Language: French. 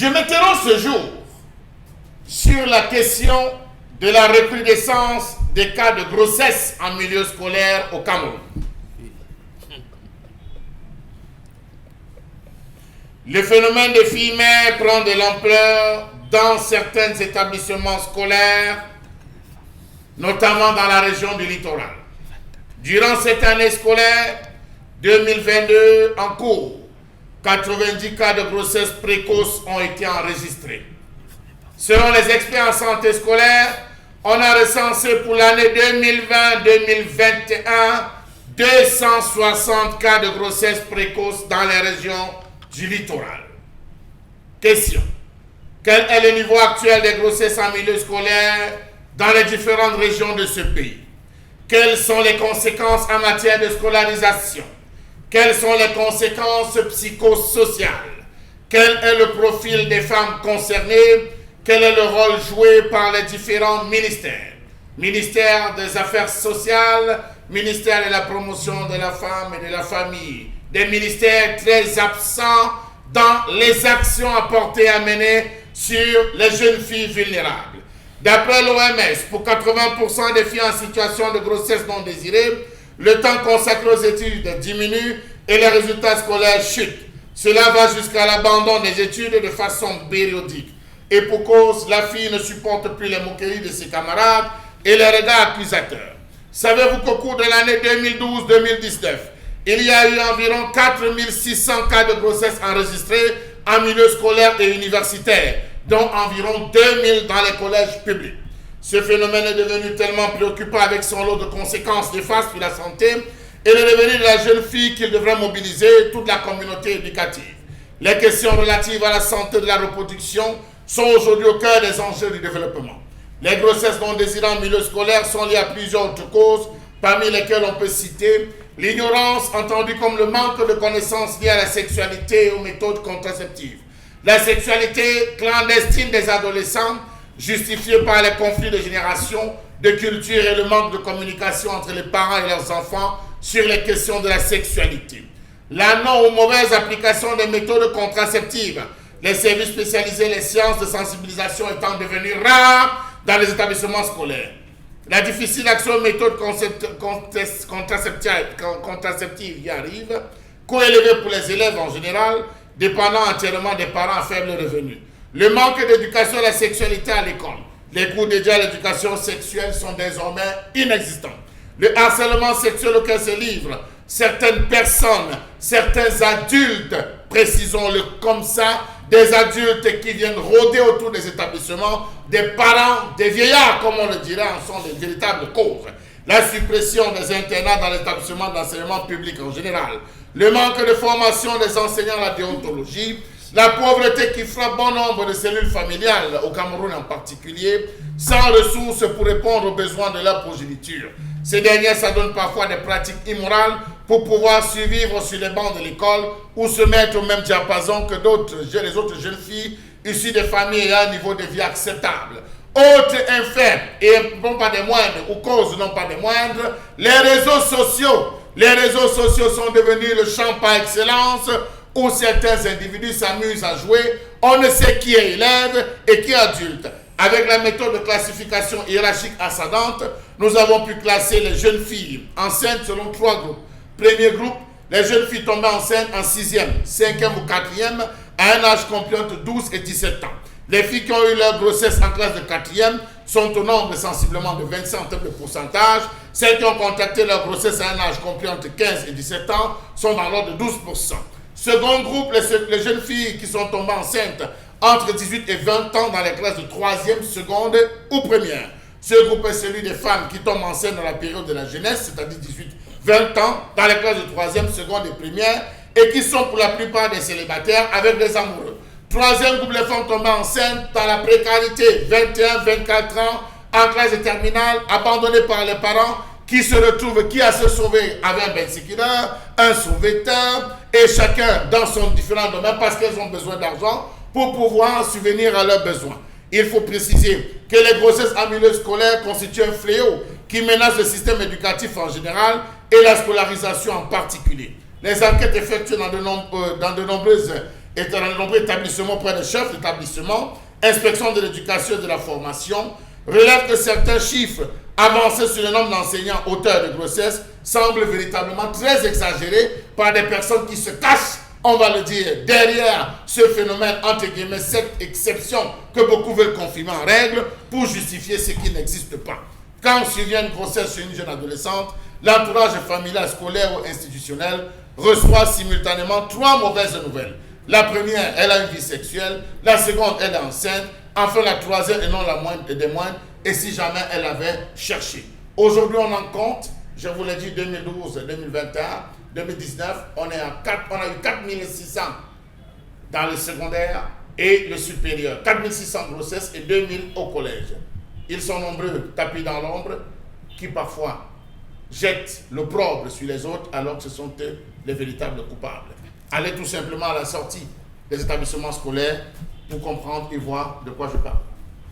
Je m'interroge ce jour sur la question de la recrudescence des cas de grossesse en milieu scolaire au Cameroun. Le phénomène des filles-mères prend de l'ampleur dans certains établissements scolaires, notamment dans la région du littoral. Durant cette année scolaire 2022 en cours, 90 cas de grossesse précoce ont été enregistrés. Selon les experts en santé scolaire, on a recensé pour l'année 2020-2021 260 cas de grossesse précoce dans les régions du littoral. Question. Quel est le niveau actuel des grossesses en milieu scolaire dans les différentes régions de ce pays? Quelles sont les conséquences en matière de scolarisation? Quelles sont les conséquences psychosociales? Quel est le profil des femmes concernées? Quel est le rôle joué par les différents ministères? Ministère des Affaires sociales, ministère de la promotion de la femme et de la famille. Des ministères très absents dans les actions apportées à mener sur les jeunes filles vulnérables. D'après l'OMS, pour 80% des filles en situation de grossesse non désirée, le temps consacré aux études diminue et les résultats scolaires chutent. Cela va jusqu'à l'abandon des études de façon périodique. Et pour cause, la fille ne supporte plus les moqueries de ses camarades et les regards accusateurs. Savez-vous qu'au cours de l'année 2012-2019, il y a eu environ 4600 cas de grossesse enregistrés en milieu scolaire et universitaire, dont environ 2000 dans les collèges publics. Ce phénomène est devenu tellement préoccupant avec son lot de conséquences néfastes sur la santé et le devenir de la jeune fille qu'il devrait mobiliser toute la communauté éducative. Les questions relatives à la santé de la reproduction sont aujourd'hui au cœur des enjeux du développement. Les grossesses non désirées en milieu scolaire sont liées à plusieurs autres causes, parmi lesquelles on peut citer l'ignorance, entendue comme le manque de connaissances liées à la sexualité et aux méthodes contraceptives. La sexualité clandestine des adolescents, justifiée par les conflits de génération, de culture et le manque de communication entre les parents et leurs enfants sur les questions de la sexualité. La non ou mauvaise application des méthodes contraceptives, les services spécialisés, les séances de sensibilisation étant devenues rares dans les établissements scolaires. La difficile action aux méthodes contraceptives y arrive, coélevée pour les élèves en général, dépendant entièrement des parents à faible revenu. Le manque d'éducation à la sexualité à l'école. Les cours dédiés à l'éducation sexuelle sont désormais inexistants. Le harcèlement sexuel auquel se livrent certaines personnes, certains adultes, précisons-le comme ça, des adultes qui viennent rôder autour des établissements, des parents, des vieillards, comme on le dirait, en sont des véritables causes. La suppression des internats dans l'établissement d'enseignement public en général, le manque de formation des enseignants à la déontologie, la pauvreté qui frappe bon nombre de cellules familiales, au Cameroun en particulier, sans ressources pour répondre aux besoins de leur progéniture. Ces derniers s'adonnent parfois des pratiques immorales pour pouvoir survivre sur les bancs de l'école ou se mettre au même diapason que les autres jeunes filles issues de familles ayant un niveau de vie acceptable. Autre infâme, et non pas des moindres, ou cause non pas des moindres, les réseaux sociaux. Les réseaux sociaux sont devenus le champ par excellence où certains individus s'amusent à jouer. On ne sait qui est élève et qui est adulte. Avec la méthode de classification hiérarchique ascendante, nous avons pu classer les jeunes filles enceintes selon 3 groupes. Premier groupe, les jeunes filles tombées enceintes en 6e, 5e ou 4e à un âge compris entre 12 et 17 ans. Les filles qui ont eu leur grossesse en classe de 4e sont au nombre sensiblement de 25 en termes de pourcentage. Celles qui ont contracté leur grossesse à un âge compris entre 15 et 17 ans sont dans l'ordre de 12%. Second groupe, les jeunes filles qui sont tombées enceintes entre 18 et 20 ans dans les classes de 3e, seconde ou première. Ce groupe est celui des femmes qui tombent enceintes dans la période de la jeunesse, c'est-à-dire 18-20 ans, dans les classes de 3e, seconde et première, et qui sont pour la plupart des célibataires avec des amoureux. Troisième groupe, les femmes tombées enceintes dans la précarité, 21-24 ans, en classe de terminale, abandonnées par les parents, qui se retrouvent, qui a se sauver avec un bensikina, un sauveteur, et chacun dans son différent domaine parce qu'elles ont besoin d'argent pour pouvoir subvenir à leurs besoins. Il faut préciser que les grossesses en milieu scolaire constituent un fléau qui menace le système éducatif en général et la scolarisation en particulier. Les enquêtes effectuées dans de nombreuses et dans de nombreux établissements auprès des chefs d'établissement, inspection de l'éducation et de la formation, relève que certains chiffres avancés sur le nombre d'enseignants auteurs de grossesse semblent véritablement très exagérés par des personnes qui se cachent, on va le dire, derrière ce phénomène, entre guillemets, cette exception que beaucoup veulent confirmer en règle pour justifier ce qui n'existe pas. Quand survient une grossesse chez une jeune adolescente, l'entourage familial, scolaire ou institutionnel reçoit simultanément 3 mauvaises nouvelles. La première, elle a une vie sexuelle. La seconde, elle est enceinte. Enfin, la troisième, et non la moindre des moindres, et si jamais elle avait cherché. Aujourd'hui, on en compte, je vous l'ai dit, 2012, 2021, 2019, on a eu 4600 dans le secondaire et le supérieur. 4600 grossesses et 2000 au collège. Ils sont nombreux, tapis dans l'ombre, qui parfois jettent l'opprobre sur les autres alors que ce sont eux les véritables coupables. Allez tout simplement à la sortie des établissements scolaires pour comprendre et voir de quoi je parle.